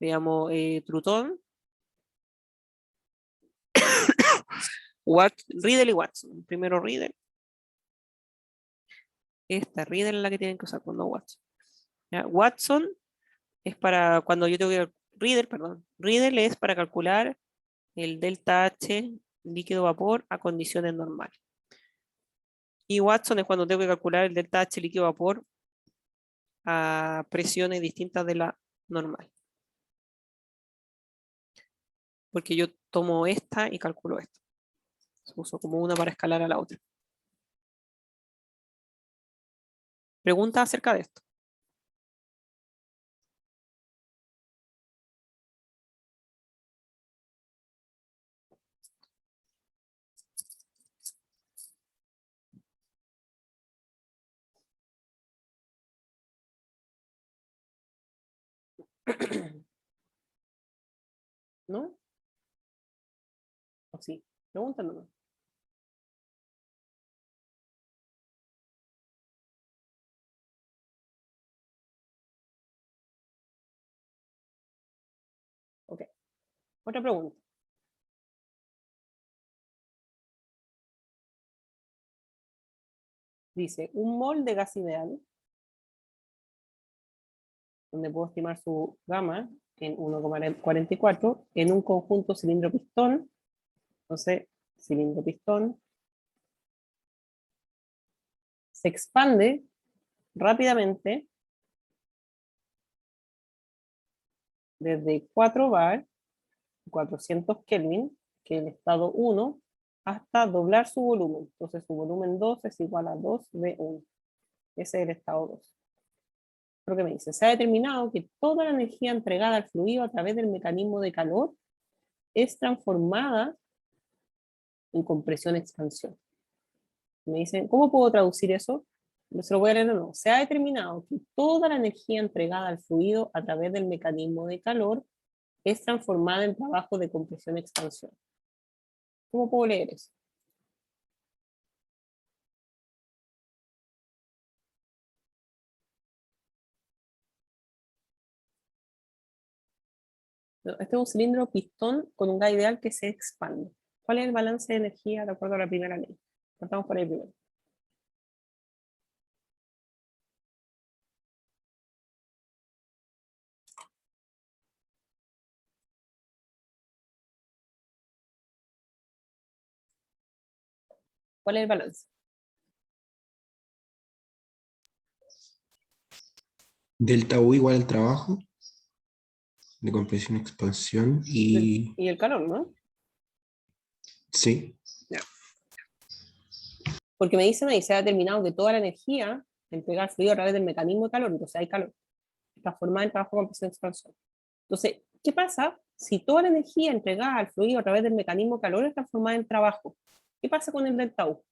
Veamos Trutón, Riedel y Watson. Primero Riedel. Esta Riedel es la que tienen que usar cuando Watson. ¿Ya? Watson es para cuando yo tengo que... Riedel es para calcular el delta H líquido vapor a condiciones normales. Y Watson es cuando tengo que calcular el delta H líquido vapor a presiones distintas de la normal. Porque yo tomo esta y calculo esta. Uso como una para escalar a la otra. ¿Preguntas acerca de esto? ¿No? ¿O sí? Pregúntame. ¿No? Ok. Otra pregunta. Dice, un mol de gas ideal, donde puedo estimar su gamma en 1,44 en un conjunto cilindro-pistón. Entonces, cilindro-pistón se expande rápidamente desde 4 bar, 400 Kelvin, que es el estado 1, hasta doblar su volumen. Entonces su volumen 2 es igual a 2V1. Ese es el estado 2. Lo que me dice, se ha determinado que toda la energía entregada al fluido a través del mecanismo de calor es transformada en compresión-expansión. Me dicen, ¿cómo puedo traducir eso? Se lo voy a leer de nuevo. Se ha determinado que toda la energía entregada al fluido a través del mecanismo de calor es transformada en trabajo de compresión-expansión. ¿Cómo puedo leer eso? Este es un cilindro pistón con un gas ideal que se expande. ¿Cuál es el balance de energía de acuerdo a la primera ley? Partamos por ahí primero. ¿Cuál es el balance? Delta U igual al trabajo de compresión expansión y Y el calor, ¿no? sí, Porque me dicen ahí, se ha determinado que toda la energía entrega el fluido a través del mecanismo de calor, entonces hay calor, transformada en trabajo con presión de expansión. Entonces, ¿qué pasa si toda la energía entregada al fluido a través del mecanismo de calor es transformada en trabajo? ¿Qué pasa con el delta U?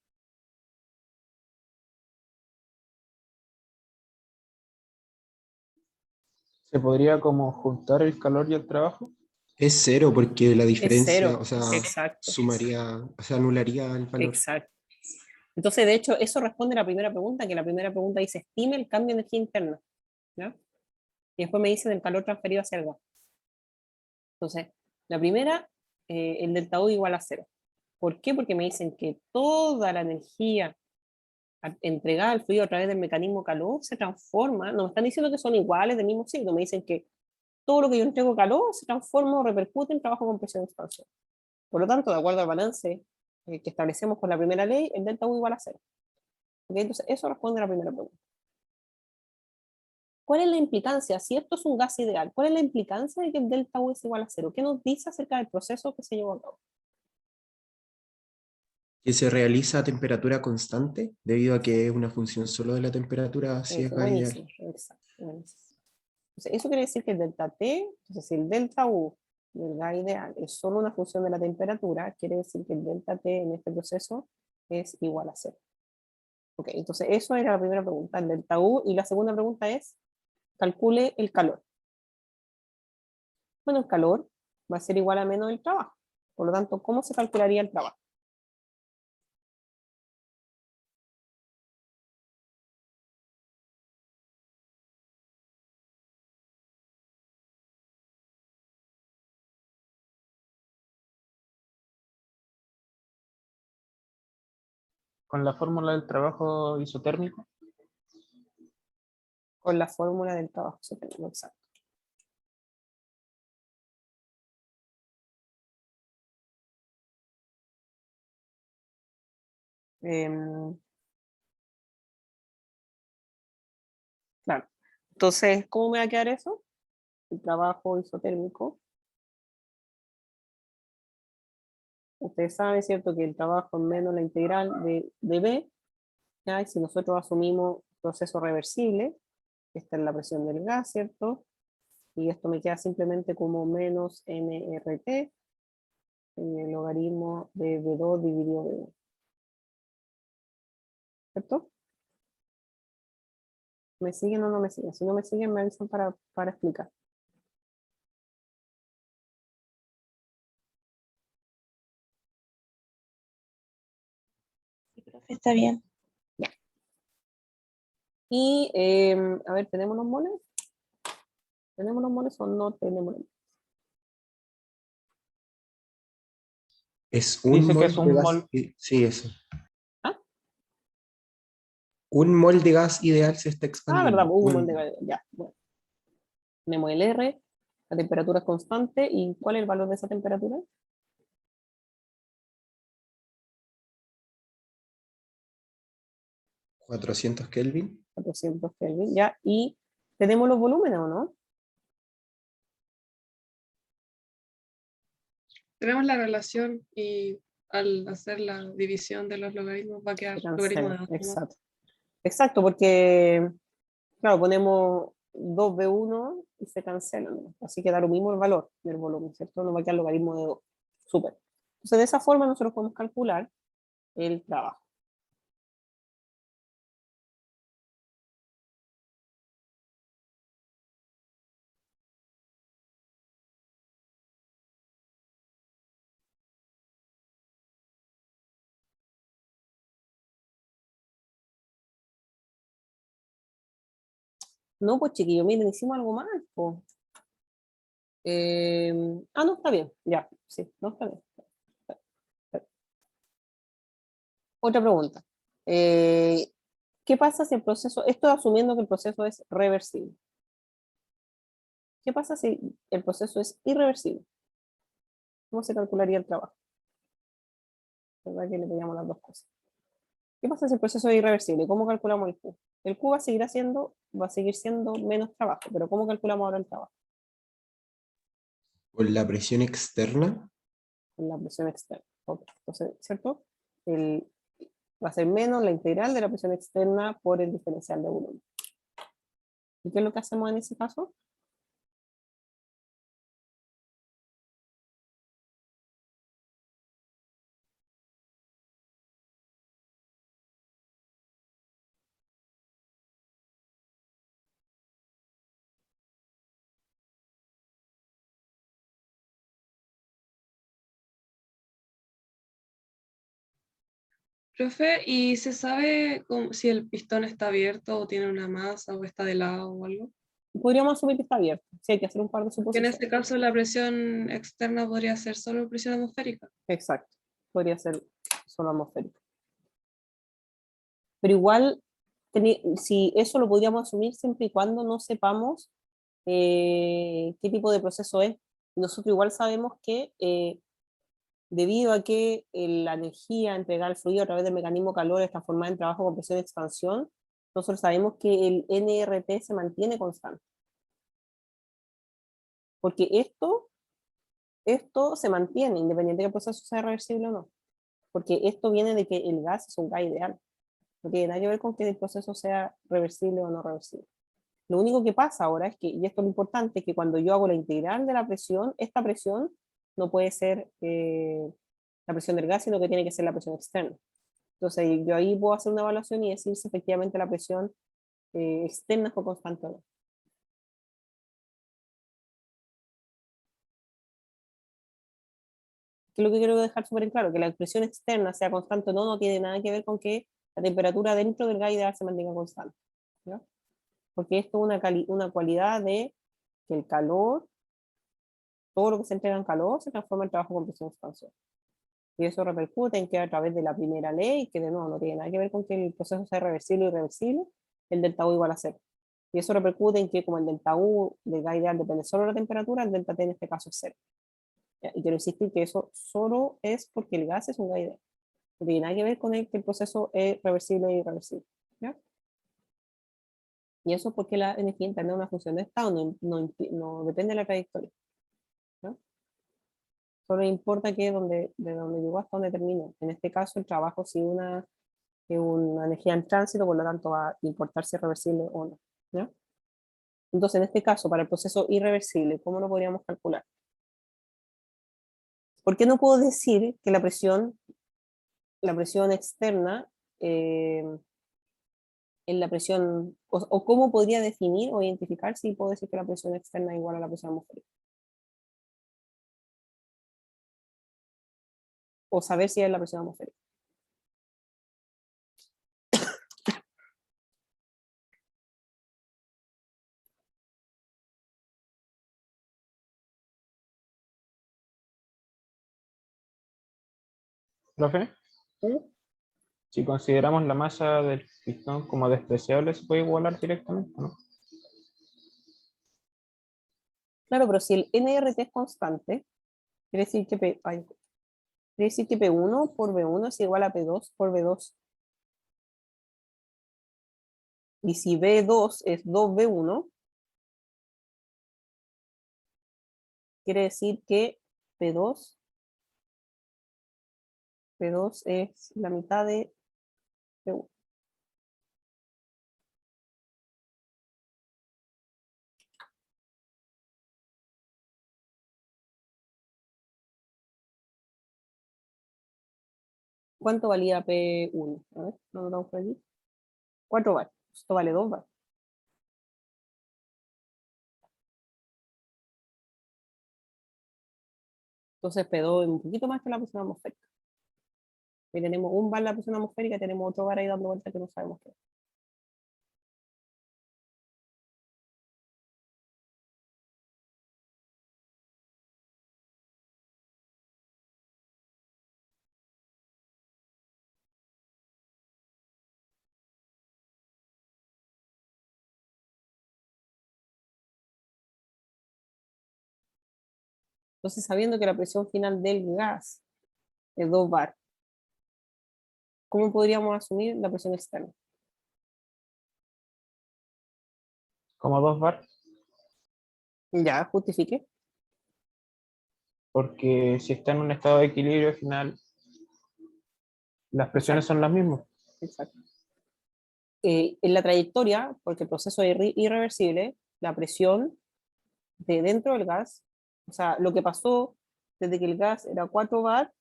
¿Se podría como juntar el calor y el trabajo? Es cero porque la Es diferencia, cero, o sea, exacto, sumaría, o sea, anularía el valor. exacto. Entonces, de hecho, eso responde a la primera pregunta, que la primera pregunta dice, estime el cambio de energía interna, ¿ya? Y después me dicen el calor transferido hacia el gas. Entonces, la primera, el delta U igual a cero. ¿Por qué? Porque me dicen que toda la energía entregada al fluido a través del mecanismo calor se transforma, no me están diciendo que son iguales del mismo signo, me dicen que todo lo que yo entrego calor se transforma o repercute en trabajo con presión de expansión. Por lo tanto, de acuerdo al balance que establecemos con la primera ley, el delta U igual a cero. ¿Okay? Entonces, eso responde a la primera pregunta. ¿Cuál es la implicancia? Si esto es un gas ideal, ¿cuál es la implicancia de que el delta U es igual a cero? ¿Qué nos dice acerca del proceso que se llevó a cabo? Que se realiza a temperatura constante, debido a que es una función solo de la temperatura, si es gas ideal. Buenísimo, exacto. Buenísimo. Entonces, eso quiere decir que el delta T, entonces si el delta U del gas ideal es solo una función de la temperatura, quiere decir que el delta T en este proceso es igual a cero. Ok, entonces eso era la primera pregunta, el delta U, y la segunda pregunta es, calcule el calor. Bueno, el calor va a ser igual a menos el trabajo. Por lo tanto, ¿cómo se calcularía el trabajo? Con la fórmula del trabajo isotérmico. Con la fórmula del trabajo isotérmico, exacto. Claro. Entonces, ¿cómo me va a quedar eso? El trabajo isotérmico. Ustedes saben, ¿cierto?, que el trabajo es menos la integral de B, ¿ya? Y si nosotros asumimos proceso reversible, esta es la presión del gas, ¿cierto? Y esto me queda simplemente como menos nRT, en el logaritmo de B2 dividido B1. ¿Cierto? ¿Me siguen o no me siguen? Si no me siguen, me avisan para explicar. Está bien. Y, a ver, ¿tenemos los moles? ¿Tenemos los moles o no tenemos los moles? Es un Dice que mol es de un gas. mol. Sí, eso. ¿Ah? Un mol de gas ideal se está Ah, expandiendo. verdad, un mol de gas. Ya, bueno. Tenemos el R, la temperatura es constante, ¿y cuál es el valor de esa temperatura? 400 Kelvin. 400 Kelvin, ya, y tenemos los volúmenes, ¿o no? Tenemos la relación y al hacer la división de los logaritmos va a quedar Se logaritmo de cancela, 2. exacto. Exacto, porque, claro, ponemos 2B1 y se cancela, ¿no? Así que da lo mismo el valor del volumen, ¿cierto? Nos va a quedar logaritmo de 2. Súper. Entonces, de esa forma nosotros podemos calcular el trabajo. No, pues chiquillo, miren, hicimos algo más, pues. No, está bien, ya, sí, no está bien. Otra pregunta. ¿Qué pasa si el proceso, esto asumiendo que el proceso es reversible? ¿Qué pasa si el proceso es irreversible? ¿Cómo se calcularía el trabajo? ¿Verdad que le pillamos las dos cosas? ¿Qué pasa si el proceso es irreversible? ¿Cómo calculamos el Q? El Q va a seguir siendo menos trabajo, pero ¿cómo calculamos ahora el trabajo? Con la presión externa. Con la presión externa. Okay. Entonces, ¿cierto? El Va a ser menos la integral de la presión externa por el diferencial de volumen. ¿Y qué es lo que hacemos en ese caso? Profe, ¿y se sabe si el pistón está abierto o tiene una masa o está de lado o algo? Podríamos asumir que está abierto. Sí, hay que hacer un par de Que en suposiciones. este caso la presión externa podría ser solo presión atmosférica. Exacto. Podría ser solo atmosférico. Pero igual, si eso lo podríamos asumir siempre y cuando no sepamos qué tipo de proceso es. Nosotros igual sabemos que debido a que la energía entregada al fluido a través del mecanismo calor es transformada en trabajo, compresión y expansión, nosotros sabemos que el NRT se mantiene constante. Porque esto se mantiene, independiente de que el proceso sea reversible o no. Porque esto viene de que el gas es un gas ideal. No tiene nada que ver con que el proceso sea reversible o no reversible. Lo único que pasa ahora es que, y esto es lo importante, es que cuando yo hago la integral de la presión, esta presión no puede ser la presión del gas, sino que tiene que ser la presión externa. Entonces yo ahí puedo hacer una evaluación y decir si efectivamente la presión externa fue constante o no. Que es lo que quiero dejar súper claro, que la presión externa sea constante o no, no tiene nada que ver con que la temperatura dentro del gas ideal se mantenga constante. ¿Ya? Porque esto es una cualidad de que el calor, todo lo que se entrega en calor, se transforma en trabajo con presión expansión. Y eso repercute en que a través de la primera ley, que de nuevo no tiene nada que ver con que el proceso sea reversible o irreversible, el delta U igual a cero. Y eso repercute en que como el delta U del gas ideal depende solo de la temperatura, el delta T en este caso es cero. ¿Ya? Y quiero insistir que eso solo es porque el gas es un gas ideal. No tiene nada que ver con que el proceso es reversible o irreversible. ¿Ya? Y eso es porque la energía interna es una función de estado, no depende de la trayectoria. ¿Ya? Solo importa que de donde llegó hasta donde terminó. En este caso, el trabajo si es una energía en tránsito, por lo tanto va a importar si es reversible o no. ¿Ya? Entonces, en este caso, para el proceso irreversible, ¿cómo lo podríamos calcular? ¿Por qué no puedo decir que la presión externa es la presión, o cómo podría definir o identificar si puedo decir que la presión externa es igual a la presión atmosférica? O saber si es la presión atmosférica. Profe, ¿Mm? si consideramos la masa del pistón como despreciable, ¿se puede igualar directamente, no? Claro, pero si el NRT es constante, quiere decir que P1 por B1 es igual a P2 por B2. Y si B2 es 2B1, quiere decir que P2 es la mitad de B1. ¿Cuánto valía P1? A ver, lo anotamos por aquí. 4 bar. Esto vale 2 bar. Entonces P2 es un poquito más que la presión atmosférica. Y tenemos un bar la presión atmosférica, tenemos otro bar ahí dando vuelta que no sabemos qué es. Entonces, sabiendo que la presión final del gas es 2 bar, ¿cómo podríamos asumir la presión externa? Como 2 bar, Ya, justifique. porque si está en un estado de equilibrio final, las presiones son las mismas. Exacto. En la trayectoria, porque el proceso es irreversible, la presión de dentro del gas, o sea, lo que pasó desde que el gas era 4 bar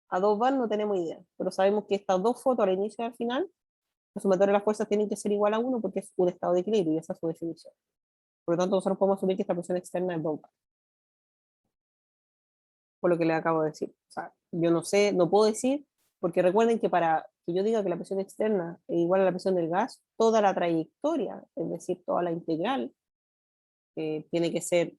a 2 bar no tenemos idea, pero sabemos que estas dos fotos al inicio y al final, la sumatoria de las fuerzas tienen que ser igual a 1 porque es un estado de equilibrio y esa es su definición. Por lo tanto, nosotros podemos asumir que esta presión externa es 2 bar. Por lo que le acabo de decir. O sea, yo no sé, no puedo decir, porque recuerden que para que yo diga que la presión externa es igual a la presión del gas, toda la trayectoria, es decir, toda la integral, tiene que ser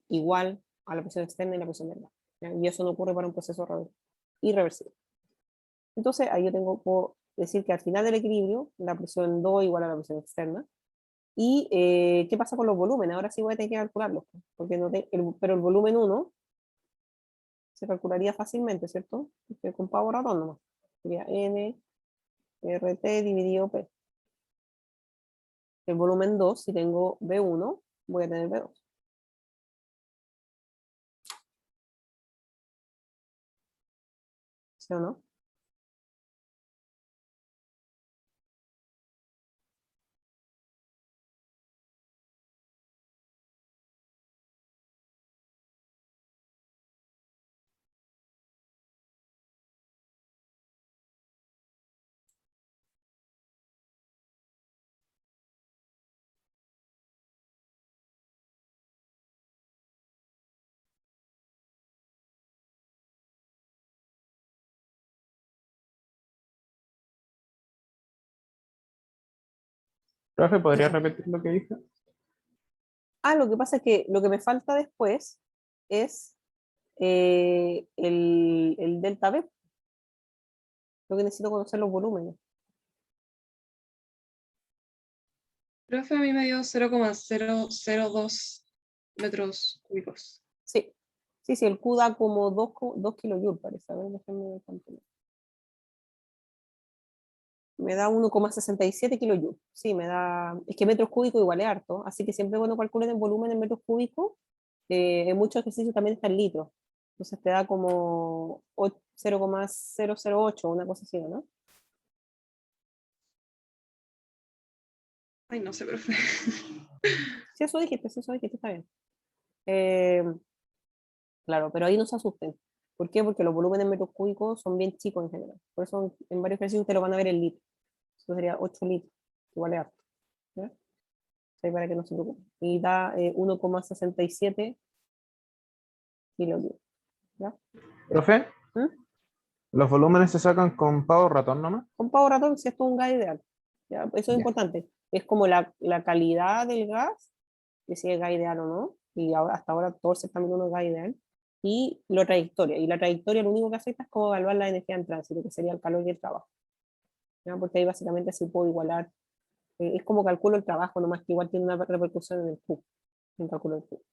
igual a la presión externa y la presión del gas. ¿Ya? Y eso no ocurre para un proceso irreversible. Entonces, ahí yo puedo decir que al final del equilibrio, la presión 2 igual a la presión externa. ¿Y qué pasa con los volúmenes? Ahora sí voy a tener que calcularlos, porque pero el volumen 1 se calcularía fácilmente, ¿cierto? Con pavo ratón nomás. Sería N RT dividido P. El volumen 2, si tengo B1, voy a tener B2. ¿Sí o no? Profe, ¿podría repetir lo que dije? Lo que pasa es que lo que me falta después es el delta B. Lo que necesito conocer los volúmenes. Profe, a mí me dio 0,002 metros cúbicos. Sí, sí, el Q da como 2 kilojoules, parece. A ver, déjenme ver cuánto. Me da 1,67 kilojoules. Sí, me da. Es que metros cúbicos igual es harto, así que siempre cuando calculen el volumen en metros cúbicos, en muchos ejercicios también está en litros. Entonces te da como 0,008, una cosa así, ¿no? Ay, no sé, profe. Sí, eso dijiste, está bien. Claro, pero ahí no se asusten. ¿Por qué? Porque los volúmenes en metros cúbicos son bien chicos en general. Por eso en varios ejercicios ustedes lo van a ver en litros. Eso sería 8 litros, igual es harto. ¿Ya? Ahí para que no se preocupen. Y da 1,67 kilojoules. ¿Ya? Profe, ¿Mm? ¿los volúmenes se sacan con pavo ratón nomás? Con pavo ratón, si esto es un gas ideal. ¿Ya? Eso es Ya. importante. Es como la calidad del gas, que si es gas ideal o no. Y ahora, hasta ahora todo el certamen uno es gas ideal. Y la trayectoria. Y la trayectoria lo único que afecta es cómo evaluar la energía en tránsito, que sería el calor y el trabajo. ¿Ya? Porque ahí básicamente sí puedo igualar. Es como calculo el trabajo, nomás que igual tiene una repercusión en el Q, en cálculo del Q.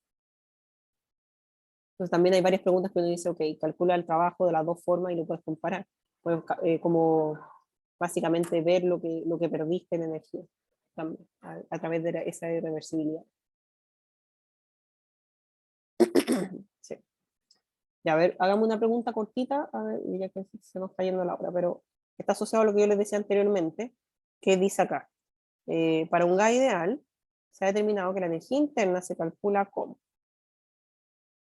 Entonces también hay varias preguntas que uno dice, ok, calcula el trabajo de las dos formas y lo puedes comparar. Puedes como básicamente ver lo que perdiste en energía también, a través de esa irreversibilidad. Sí. Ya, a ver, hagamos una pregunta cortita, a ver, ya que se nos está yendo la hora, pero está asociado a lo que yo les decía anteriormente, que dice acá, para un gas ideal, se ha determinado que la energía interna se calcula como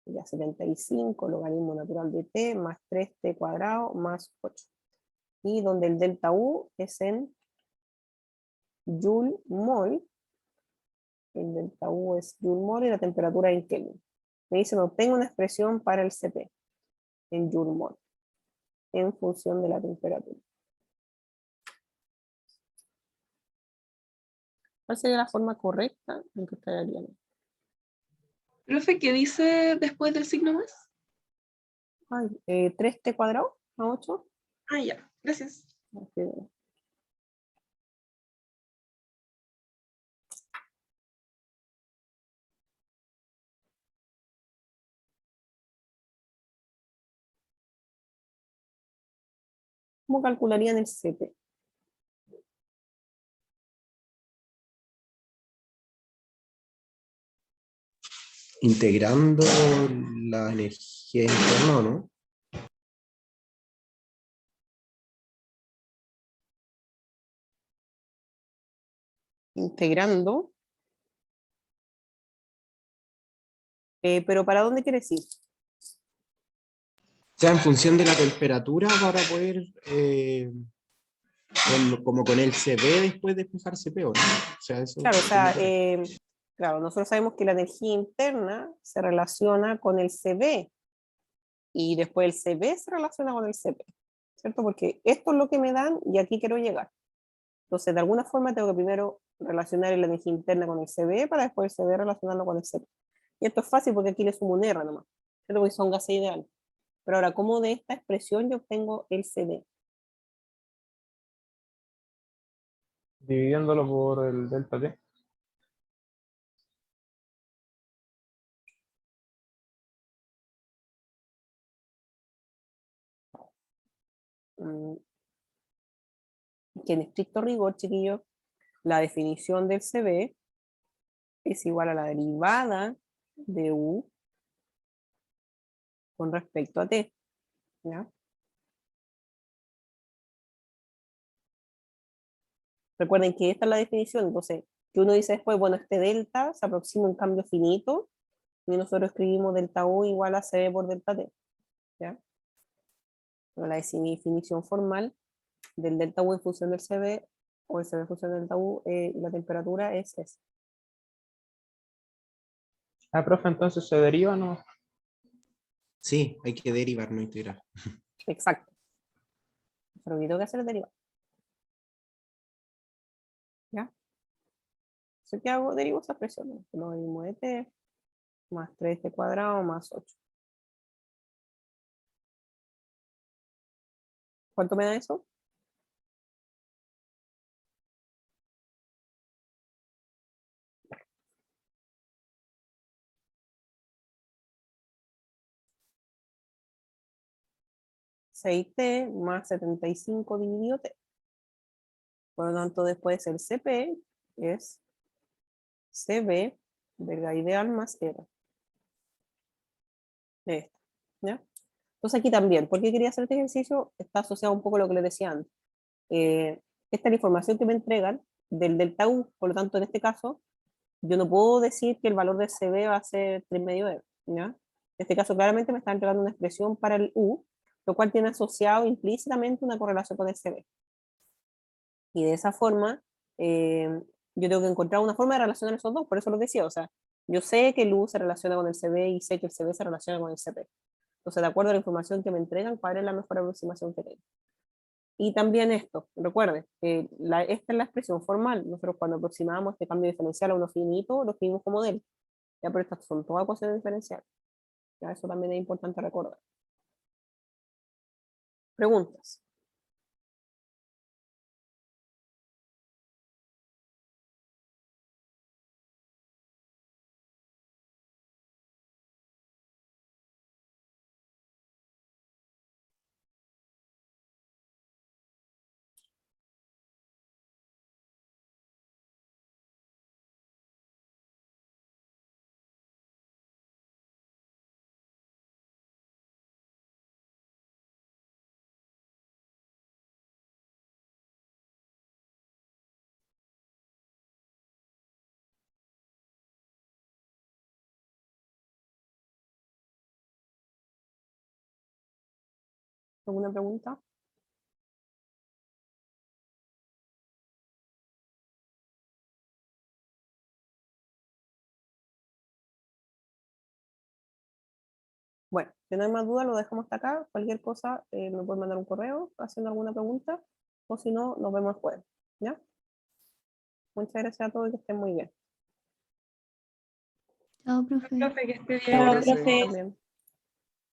ya 75 logaritmo natural de t más 3t cuadrado más 8. Y donde el delta U es en Joule mol, el delta U es Joule mol y la temperatura en Kelvin. Me dicen, obtengo una expresión para el Cp en Joule mol en función de la temperatura. ¿Cuál sería la forma correcta en que ustedes harían? Profe, ¿qué dice después del signo más? 3t cuadrado más 8. Ah, ya, gracias. ¿Cómo calcularían el Cp? Integrando la energía interna, ¿no? integrando. Pero ¿para dónde quieres ir? O sea, en función de la temperatura para poder, como con el CB después despejar CP, ¿o no? O sea, eso. Claro, o sea, claro, nosotros sabemos que la energía interna se relaciona con el CB y después el CB se relaciona con el CP, ¿cierto? Porque esto es lo que me dan y aquí quiero llegar. Entonces, de alguna forma tengo que primero relacionar la energía interna con el CB para después el CB relacionarlo con el CP. Y esto es fácil porque aquí le sumo un R nomás, ¿cierto? Porque son gases ideales. Pero ahora, ¿cómo de esta expresión yo obtengo el CB? Dividiéndolo por el delta T. Que en estricto rigor, chiquillos, la definición del CB es igual a la derivada de U con respecto a T, ¿ya? Recuerden que esta es la definición, entonces, que uno dice después, bueno, este delta se aproxima a un cambio finito, y nosotros escribimos delta U igual a CB por delta T, ¿ya? Pero la definición formal del delta U en función del CB, o el CB en función del delta U, y la temperatura es esa. Ah, profe, entonces se deriva, ¿no? Sí, hay que derivar, no integrar. Exacto. Pero yo tengo que hacer el derivado. ¿Ya? Entonces, ¿qué hago? Derivo esa expresión. Lo mismo de T más 3T cuadrado más 8. ¿Cuánto me da eso? T más 75 dividido T. Por lo tanto, después el CP es CB de la ideal más R. Esto, ¿ya? Entonces aquí también, ¿por qué quería hacer este ejercicio? Está asociado un poco a lo que les decía antes. Esta es la información que me entregan del delta U, por lo tanto, en este caso, yo no puedo decir que el valor del CB va a ser 3 medio R, ¿ya? En este caso, claramente me está entregando una expresión para el U, lo cual tiene asociado implícitamente una correlación con el CB. Y de esa forma, yo tengo que encontrar una forma de relacionar esos dos, por eso lo decía, o sea, yo sé que el U se relaciona con el CB y sé que el CB se relaciona con el CP. Entonces, de acuerdo a la información que me entregan, cuál es la mejor aproximación que tengo. Y también esto, recuerden, esta es la expresión formal. Nosotros cuando aproximamos este cambio diferencial a uno finito, lo escribimos como del. Ya, pero estas son todas ecuaciones diferenciales. Ya, eso también es importante recordar. Preguntas. ¿Alguna pregunta? Bueno, si no hay más dudas, lo dejamos hasta acá. Cualquier cosa, me pueden mandar un correo haciendo alguna pregunta, o si no, nos vemos el jueves. ¿Ya? Muchas gracias a todos y que estén muy bien. Chao, profe. Profe, que esté bien. Chao, Gracias. profe. También.